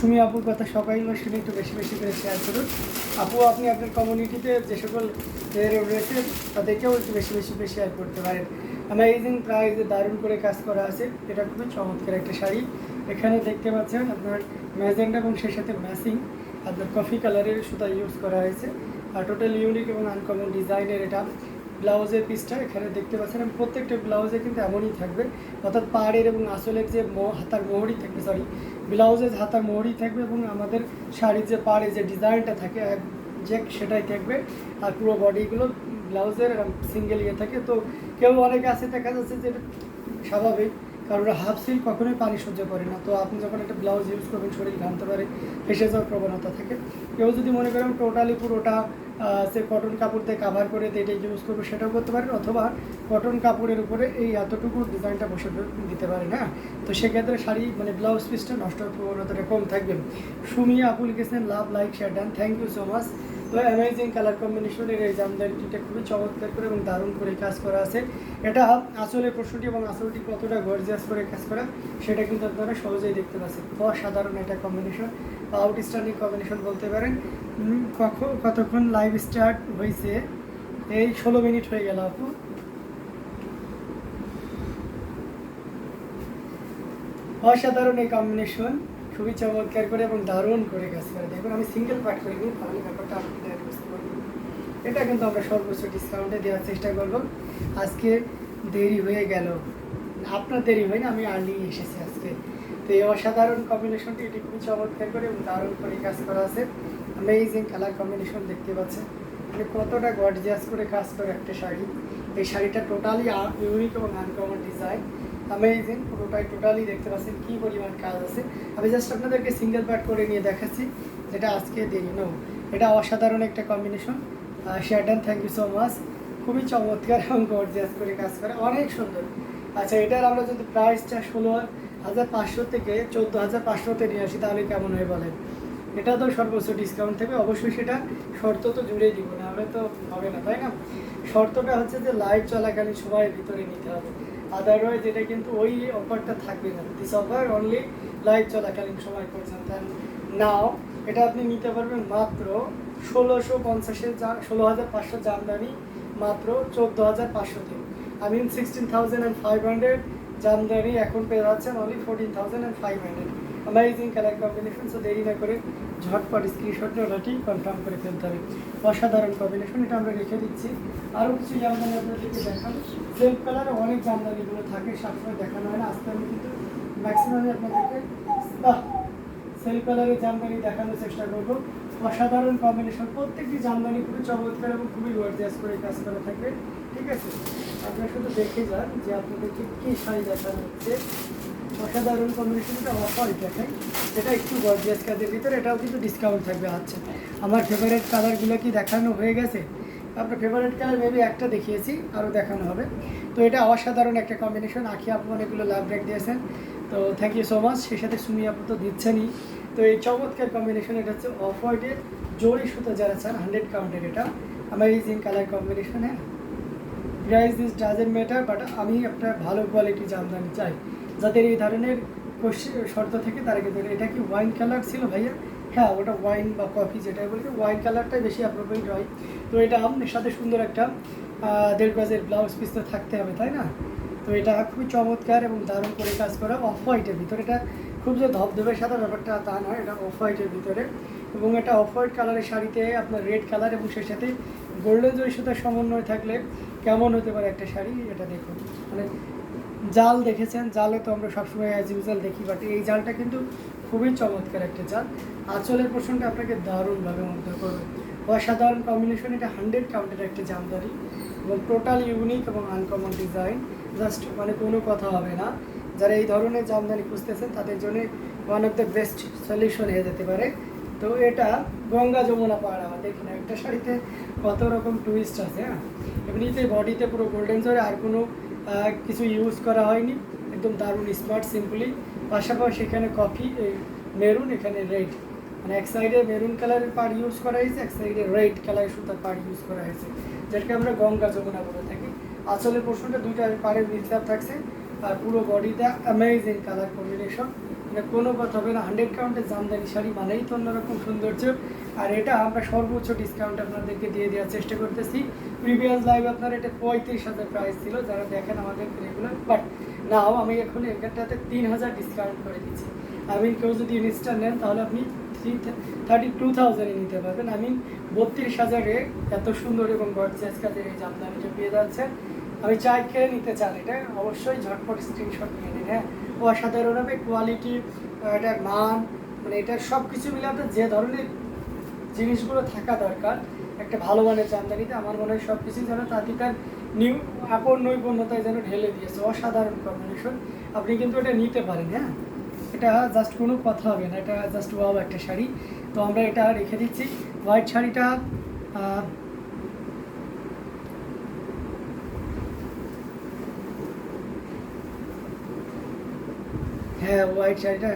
সুমি আপুর কথা সবাই শুনে একটু বেশি বেশি করে শেয়ার করুন। আপু আপনি আপনার কমিউনিটিতে যে সকল রয়েছে তাদেরকেও একটু বেশি বেশি করে শেয়ার করতে পারেন। অ্যামেজিং প্রাইসে দারুণ করে কাজ করা আছে। এটা খুবই চমৎকার একটা শাড়ি। এখানে দেখতে পাচ্ছেন আপনার ম্যাজেন্ডা এবং সেই সাথে ম্যাচিং আপনার কফি কালারের সুতা ইউজ করা হয়েছে। আর টোটাল ইউনিক এবং আনকমন ডিজাইনের এটা ব্লাউজের পিসটা এখানে দেখতে পাচ্ছেন। এবং প্রত্যেকটা ব্লাউজে কিন্তু এমনই থাকবে, অর্থাৎ পাড়ের এবং আসলের যে হাতার মোহরই থাকবে, ব্লাউজের হাতার মোহরই থাকবে এবং আমাদের শাড়ির যে পাড়ে যে ডিজাইনটা থাকে যে সেটাই থাকবে। আর পুরো বডিগুলো ব্লাউজের সিঙ্গেল ইয়ে থাকে। তো কেউ অনেকে আছে দেখা যাচ্ছে যে স্বাভাবিক, কারণ হাফ সিল্ক কখনোই পানি সহ্য করে না। তো আপনি যখন একটা ব্লাউজ ইউজ করবেন শরীর ঘামতে পারে, ফেসে যাওয়ার প্রবণতা থাকে। কেউ যদি মনে করেন টোটালি পুরোটা সে কটন কাপড় দিয়ে কাভার করে এটা ইউজ করবো, সেটাও করতে পারেন। অথবা কটন কাপড়ের উপরে এই এতটুকু ডিজাইনটা বসে দিতে পারেন। হ্যাঁ, তো সেক্ষেত্রে শাড়ি ব্লাউজ পিসটা নষ্ট হওয়ার প্রবণতাটা কম থাকবে। সুমিয়া আপু লিখেছেন love, like, share done, thank you so much. তো অ্যামেজিং কালার কম্বিনেশনের এই জামদানিটা খুবই চমৎকার করে এবং দারুণ করে কাজ করা আছে। এটা আসলের প্রশ্নটি এবং আসলটি কতটা গর্জিয়াস করে কাজ করা সেটা কিন্তু আপনারা সহজেই দেখতে পাচ্ছেন। অসাধারণ এটা কম্বিনেশন, আউটস্ট্যান্ডিং কম্বিনেশন বলতে পারেন। কতক্ষণ লাইভ স্টার্ট হয়েছে? এই 16 মিনিট হয়ে গেল আপু। অসাধারণ এই কম্বিনেশন, খুবই চমৎকার করে এবং দারুণ করে কাজ করে। দেখুন আমি সিঙ্গেল পার্ট করে নিই, তাহলে ব্যাপারটা আপনি বুঝতে পারবেন। এটা কিন্তু আমরা সর্বোচ্চ ডিসকাউন্টে দেওয়ার চেষ্টা করব। আজকে দেরি হয়ে গেল, আপনার দেরি হয়নি, আমি আর্লি এসেছি আজকে। তো এই অসাধারণ কম্বিনেশনটি এটি খুবই চমৎকার করে এবং দারুণ করে কাজ করা আছে। অ্যামেজিং কালার কম্বিনেশন দেখতে পাচ্ছেন, মানে কতটা গর্জিয়াস করে কাজ করে একটা শাড়ি। এই শাড়িটা টোটালি ইউনিক এবং আনকমন ডিজাইন। অ্যামেজিং, পুরোটাই টোটালি দেখতে পাচ্ছেন কী পরিমাণ কাজ আছে। আমি জাস্ট আপনাদেরকে সিঙ্গেল পার্ট করে নিয়ে দেখাচ্ছি, যেটা আজকে দেরি নো। এটা অসাধারণ একটা combination. Share done, thank you so much. খুবই চমৎকার এবং গর্জিয়াস করে কাজ করে, অনেক সুন্দর। আচ্ছা, এটার আমরা যদি প্রাইসটা 16,500 থেকে 14,500-তে নিয়ে আসি তাহলে কেমন হয় বলেন? এটা তো সর্বোচ্চ ডিসকাউন্ট থাকবে, অবশ্যই সেটা শর্ত তো জুড়েই দিব না, আমরা তো হবে না, তাই না? শর্তটা হচ্ছে যে লাইভ চলাকালীন সময়ের ভিতরে নিতে হবে, আদারওয়াইজ এটা কিন্তু ওই অফারটা থাকবে না। দিস অফার অনলি লাইভ চলাকালীন সময় পর্যন্ত। নাও এটা আপনি নিতে পারবেন মাত্র 1650-এর 16,500 জামদানি মাত্র 14,500-তে। আমি 16,500 জামদানি এখন পেয়ে যাচ্ছেন only 14,500। Amazing colour combination. So দেরি না করে ঝটপট স্ক্রিনশট ওটাটি কনফার্ম করে ফেলতে হবে। অসাধারণ কম্বিনেশন, এটা আমরা রেখে দিচ্ছি। আরও কিছু জামদানি আপনাদেরকে দেখানো, সেলফ কালারে অনেক জামদানিগুলো থাকে, সবসময় দেখানো হয় না। আজকে আমি কিন্তু ম্যাক্সিমামই আপনাদেরকে সেলফ কালারের জামদানি দেখানোর চেষ্টা করবো। অসাধারণ কম্বিনেশন, প্রত্যেকটি জামদানি খুবই চমৎকার এবং খুবই গর্জিয়াস করে কাজ করা থাকবে। ঠিক আছে, আপনারা শুধু দেখে যান যে আপনাদেরকে কী শাড়ি দেখানো হচ্ছে। অসাধারণ কম্বিনেশনটা অফার দেখাই, যেটা একটু গর্জিয়াস কাজের ভিতরে, এটাও কিন্তু ডিসকাউন্ট থাকবে। আচ্ছা, আমার ফেভারিট কালারগুলো কি দেখানো হয়ে গেছে? আপনার ফেভারিট কালার মেবি একটা দেখিয়েছি, আরও দেখানো হবে। তো এটা অসাধারণ একটা কম্বিনেশন। আখি আপু অনেকগুলো লাভ ব্রেক দিয়েছেন, তো থ্যাংক ইউ সো মাচ। সেই সাথে সুমি আপু তো দিচ্ছেনই। তো এই চমৎকার কম্বিনেশন, এটা হচ্ছে অফ হোয়াইটের জরি সুতো যারা চান 100 কাউন্টের, এটা অ্যামেজিং কালার কম্বিনেশন। হ্যাঁ, price this doesn't matter, but আমি একটা ভালো কোয়ালিটি জামদানি চাই যাদের এই ধরনের শর্ত থেকে তারা কিন্তু। এটা কি ওয়াইন কালার ছিল ভাইয়া? হ্যাঁ, ওটা ওয়াইন বা কফি যেটাই বলি, ওয়াইন কালারটাই বেশি অ্যাপ্রোপ্রিয়েট হয়। তো এটা আপনার সাথে সুন্দর একটা 1.5 গজের ব্লাউজ পিস তো থাকতে হবে, তাই না? তো এটা খুবই চমৎকার এবং দারুণ করে কাজ করা। অফ হোয়াইটের ভিতরে, এটা খুব যে ধবধবে সাদা ব্যাপারটা তা নয়, এটা অফ হোয়াইটের ভিতরে। এবং এটা অফ হোয়াইট কালারের শাড়িতে আপনার রেড কালার এবং সেই সাথে গোল্ডেন জরি সুতার সমন্বয় থাকলে কেমন হতে পারে একটা শাড়ি, এটা দেখুন। মানে জাল দেখেছেন, জালে তো আমরা সবসময় অ্যাজ ইউজুয়াল দেখি, বাট এই জালটা কিন্তু খুবই চমৎকার একটা জাল। আঁচলের পোর্শনটা আপনাকে দারুণভাবে মুগ্ধ করবে। অসাধারণ কম্বিনেশন, এটা 100 কাউন্টের একটা জামদানি এবং টোটাল ইউনিক এবং আনকমন ডিজাইন। জাস্ট কোনো কথা হবে না। যারা এই ধরনের জামদানি খুঁজতেছেন তাদের জন্য one of the best solution হয়ে যেতে পারে। তো এটা গঙ্গা যমুনা পাহাড়, আমার দেখুন একটা শাড়িতে কত রকম টুইস্ট আছে। হ্যাঁ, এমনিতে বডিতে পুরো গোল্ডেন জরি, আর কোনো কিছু ইউজ করা হয়নি, একদম দারুণ স্মার্ট সিম্পলি। পাশাপাশি এখানে কফি মেরুন, এখানে রেড, মানে এক সাইডে মেরুন কালারের পাড় ইউজ করা হয়েছে, এক সাইডে রেড কালারের সুতার পাড় ইউজ করা হয়েছে, যেটাকে আমরা গঙ্গা যমুনা বলে থাকি। আসলের পোর্শনটা দুইটা পাড়ের মিক্সার থাকছে, আর পুরো বডিটা অ্যামেজিং কালার কম্বিনেশন, মানে কোনো কথা হবে না, 100 কাউন্টের জামদানি শাড়ি মানেই তো অন্যরকম সৌন্দর্য। আর এটা আমরা সর্বোচ্চ ডিসকাউন্ট আপনাদেরকে দিয়ে দেওয়ার চেষ্টা করতেছি। প্রিভিয়াস লাইভ আপনার এটা 35,000 প্রাইস ছিল যারা দেখেন আমাদের রেগুলার, বাট নাও আমি এখন এখানটাতে 3,000 ডিসকাউন্ট করে দিচ্ছি। আমি কেউ যদি ইনস্টা নেন তাহলে আপনি 32,000-এ নিতে পারবেন। আমি 32,000-এ এত সুন্দর এবং গর্জিয়াস কাজের এই জামদানিটা পেয়ে যাচ্ছে। আমি চাই খেয়ে নিতে চান এটা অবশ্যই ঝটপট স্ক্রিনশট নিয়ে নিন। হ্যাঁ, অসাধারণভাবে কোয়ালিটি, এটার মান, মানে এটার সব কিছু মিলে আপনার যে ধরনের জিনিসগুলো থাকা দরকার একটা ভালো মানের জামদানিতে, আমার মনে হয় সব কিছুই যেন তার আপন নৈপুণ্যতায় যেন ঢেলে দিয়েছে। অসাধারণ কম্বিনেশন, আপনি কিন্তু এটা নিতে পারেন। হ্যাঁ, এটা জাস্ট কোনো কথা হবে না, এটা জাস্ট ওয়াও একটা শাড়ি। তো আমরা এটা রেখে দিচ্ছি। হোয়াইট শাড়িটা হ্যাঁ, হোয়াইট শাড়িটা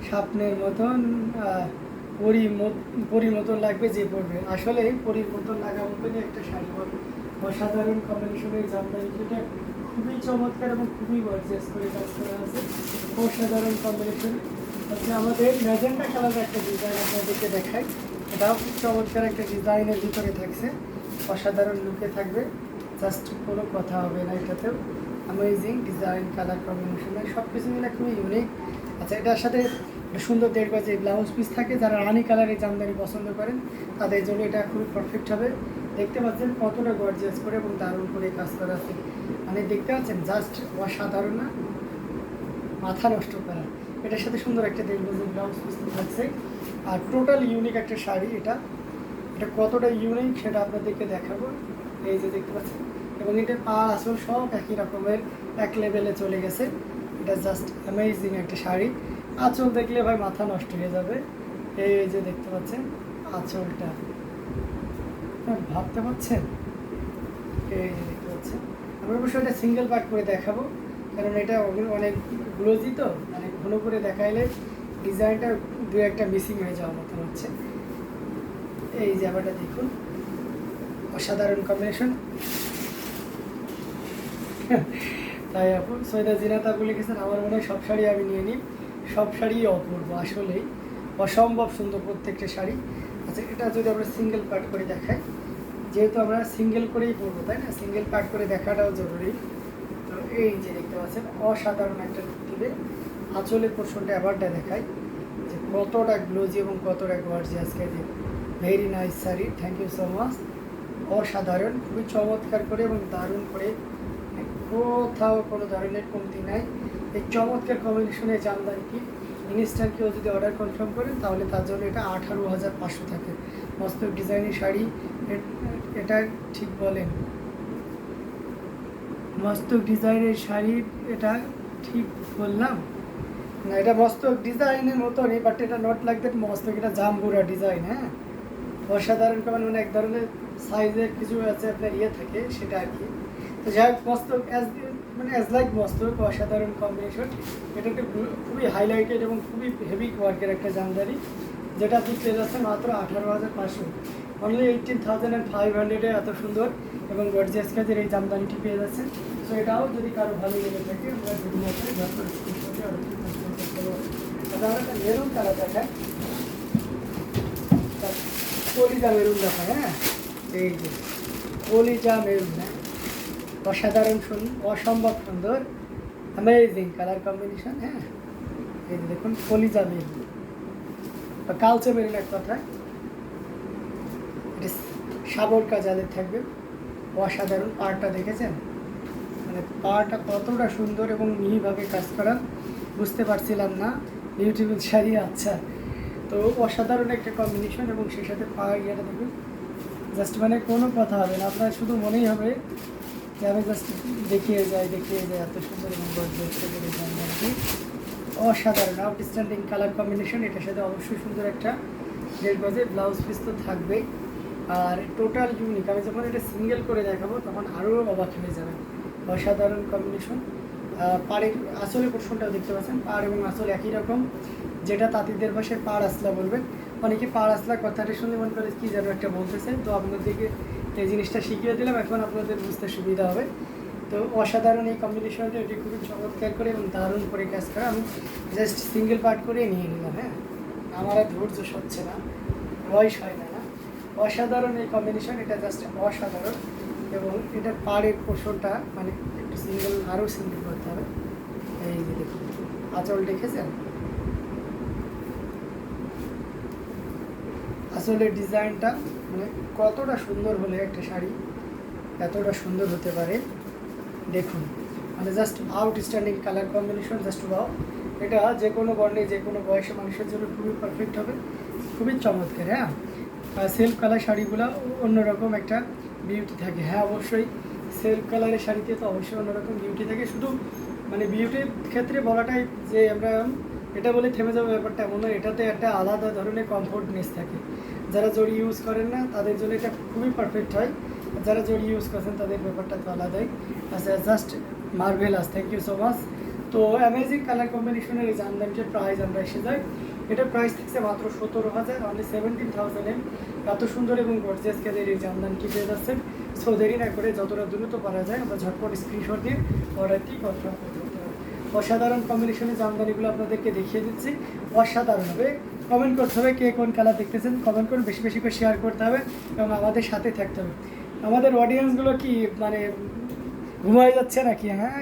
স্বপ্নের মতন, পরীর মতন লাগবে যে পরবে, আসলে পরীর মতন লাগা মতনই একটা শাড়ি। অসাধারণ কম্বিনেশনের জামদানিটা খুবই চমৎকার এবং খুবই গর্জিয়াস করে কাজ করা আছে। অসাধারণ কম্বিনেশন হচ্ছে আমাদের ম্যাজেন্টা কালারের একটা ডিজাইন আপনাদেরকে দেখাই। এটাও খুব চমৎকার একটা ডিজাইনের ভিতরে থাকছে, অসাধারণ লুকে থাকবে, জাস্ট কোনো কথা হবে না। এটাতেও অ্যামেজিং ডিজাইন, কালার কম্বিনেশনের সব কিছু মিলে খুবই ইউনিক। আচ্ছা, এটার সাথে সুন্দর 1.5 গজ ব্লাউজ পিস থাকে। যারা রানি কালারের জামদানি পছন্দ করেন তাদের জন্য এটা খুবই পারফেক্ট হবে। দেখতে পাচ্ছেন কতটা গর্জিয়াস করে এবং দারুণ করে কাজ করা আছে, মানে দেখতে পাচ্ছেন জাস্ট অসাধারণ না, মাথা নষ্ট করা। এটার সাথে সুন্দর একটা 1.5 গজ ব্লাউজ পিস থাকছে। আর টোটাল ইউনিক একটা শাড়ি এটা। এটা কতটা ইউনিক সেটা আপনাদেরকে দেখাবো। এই যে দেখতে পাচ্ছেন, এবং এটা পা আসল সব একই রকমের, এক লেভেলে চলে গেছে। এটা জাস্ট অ্যামেজিং একটা শাড়ি। আঁচল দেখলে ভাই মাথা নষ্ট হয়ে যাবে। এই যে দেখতে পাচ্ছেন আঁচলটা, ভাবতে পারছেন? এই যে দেখতে পাচ্ছেন, আমি অবশ্যই এটা সিঙ্গেল পার্ট করে দেখাবো, কারণ এটা অনেক গ্লোজি, তো মানে ঘন করে দেখাইলে ডিজাইনটা দু একটা মিসিং হয়ে যাওয়ার মতন হচ্ছে। এই যে আবারটা দেখুন, অসাধারণ কম্বিনেশন। তাই আপন সৈয়দা জিনাত আপু লিখেছেন, আমার মনে হয় সব শাড়ি আমি নিয়ে নিই, সব শাড়ি অপূর্ব, আসলেই অসম্ভব সুন্দর প্রত্যেকটা শাড়ি। আচ্ছা, এটা যদি আমরা সিঙ্গেল পার্ট করে দেখাই, যেহেতু আমরা সিঙ্গেল করেই পরবো তাই না, সিঙ্গেল পার্ট করে দেখাটাও জরুরি। তো এই যে দেখতে পাচ্ছেন অসাধারণ একটা লুক দিবে। আঁচলের পোর্শনটা আবারটা দেখাই যে কতটা গ্লোজি এবং কতটা গর্জিয়াস কাজে। Very nice sari, thank you so much. অসাধারণ, খুবই চমৎকার করে এবং দারুণ করে, কোথাও কোনো ধরনের কমতি নাই। এই চমৎকার কম্বিনেশনের জামদানিটি ইনস্ট্যান্ট কেউ যদি অর্ডার কনফার্ম করেন তাহলে তার জন্য এটা 18,500 থাকে। মস্তক ডিজাইনের শাড়ি, এটা ঠিক বলেন, মস্তক ডিজাইনের শাড়ি, এটা ঠিক বললাম না? এটা মস্তক ডিজাইনের মতনই, বাট এটা নট লাইক দ্যাট মস্তক, এটা জাম্বুরা ডিজাইন। হ্যাঁ, অসাধারণ মানে এক ধরনের সাইজের কিছু আছে আপনার থাকে সেটা আর কি। তো যাই হোক, মস্তক অ্যাজ লাইক মস্তক, অসাধারণ কম্বিনেশন। এটা একটা খুবই হাইলাইটেড এবং খুবই হেভি ওয়ার্কের একটা জামদানি, যেটা আপনি পেয়ে যাচ্ছেন মাত্র 18,500, অনলি 18,500-এ এত সুন্দর এবং গর্জিয়াস কাজের এই জামদানিটি পেয়ে যাচ্ছেন। তো এটাও যদি কারো ভালো লেগে থাকে আমরা বিভিন্ন আমরা একটা মেরুন কালার দেখায়, কলিজা মেরুন দেখায়। হ্যাঁ, এই যে কলিজা মেরুন, হ্যাঁ, অসাধারণ অসম্ভব সুন্দর, অ্যামেজিং কালার কম্বিনেশন। হ্যাঁ, এই যে দেখুন কলিজা মেরুন বা কালচে মেরুন এক কথায়, এটা সাবর কাজালের থাকবে। অসাধারণ পাড়টা দেখেছেন, মানে পাড়টা কতটা সুন্দর এবং মিহিভাবে কাজ করা, বুঝতে পারছিলাম না বিউটিফুল শাড়ি। আচ্ছা, তো অসাধারণ একটা কম্বিনেশন এবং সেই সাথে পাড় ইয়েটা দেখুন, জাস্ট মানে কোনো কথা হবে না, আপনার শুধু মনেই হবে যে আমি জাস্ট দেখিয়ে যাই এত সুন্দর এবং গর্জিয়াস। অসাধারণ আউটস্ট্যান্ডিং কালার কম্বিনেশন। এটার সাথে অবশ্যই সুন্দর একটা 1.5 গজের ব্লাউজ পিস তো থাকবেই। আর টোটাল ইউনিক, আমি যখন এটা সিঙ্গেল করে দেখাবো তখন আরও অবাক হয়ে যাবে। অসাধারণ কম্বিনেশন। পাড়ের আসলে পোর্শনটাও দেখতে পাচ্ছেন, পাড় এবং আসল একই রকম, যেটা তাঁতিদের ভাষায় পাড় আসলা বলবেন। অনেকে পাড় আসলা কথাটা শুনে মনে করে কী যেন একটা বলতেছে, তো আপনাদেরকে এই জিনিসটা শিখিয়ে দিলাম, এখন আপনাদের বুঝতে সুবিধা হবে। তো অসাধারণ এই কম্বিনেশনটা, এটি খুবই চমৎকার করে এবং দারুণ করে কাজ করে। আমি জাস্ট সিঙ্গেল পার্ট করে নিয়ে নিলাম। হ্যাঁ, আমার আর ধৈর্য সচ্ছে না, বয়স হয় না। অসাধারণ এই কম্বিনেশন, এটা জাস্ট অসাধারণ। এবং এটার পাড়ের পোর্শনটা মানে একটু সিঙ্গেল, আরও সিঙ্গেল করতে হবে। এই যে দেখুন আঁচল দেখেছেন, আসলে ডিজাইনটা মানে কতটা সুন্দর হলে একটা শাড়ি এতটা সুন্দর হতে পারে দেখুন। মানে just outstanding colour combination, just wow. এটা যে কোনো বর্ণে যে কোনো বয়সের মানুষের জন্য খুবই পারফেক্ট হবে, খুবই চমৎকার। হ্যাঁ, সেলফ কালার শাড়িগুলো অন্যরকম একটা বিউটি থাকে। হ্যাঁ, অবশ্যই সেলফ কালারের শাড়িতে তো অবশ্যই অন্যরকম বিউটি থাকে। শুধু মানে বিউটির ক্ষেত্রে বলাটাই যে আমরা এটা বলে থেমে যাবে ব্যাপারটা এমন নয়, এটাতে একটা আলাদা ধরনের কমফোর্টনেস থাকে। যারা জড়ি ইউজ করেন না তাদের জন্য এটা খুবই পারফেক্ট হয়, যারা জড়ি ইউজ করছেন তাদের ব্যাপারটা তো আলাদাই। আচ্ছা, just marvellous, thank you so much. তো অ্যামেজিং কালার কম্বিনেশনের এই জামদানিটার প্রাইস আমরা এসে যাই, এটার প্রাইস থাকছে মাত্র 17,000, অনলি 17,000 এত সুন্দর এবং গর্জিয়াস কাজের এই জামদানিটি পেয়ে যাচ্ছেন। সো দেরি না করে যতটা দ্রুত পারা যায় আমরা ঝটপট স্ক্রিনশট দিয়ে অর্ডারটি কনফার্ম করতে হবে। অসাধারণ কম্বিনেশনের জামদানিগুলো আপনাদেরকে দেখিয়ে দিচ্ছি, অসাধারণ হবে। কমেন্ট করতে হবে কে কোন কালার দেখতেছেন, কমেন্ট করে বেশি বেশি করে শেয়ার করতে হবে এবং আমাদের সাথে থাকতে হবে। আমাদের অডিয়েন্সগুলো কি মানে ঘুমায় যাচ্ছে নাকি? হ্যাঁ,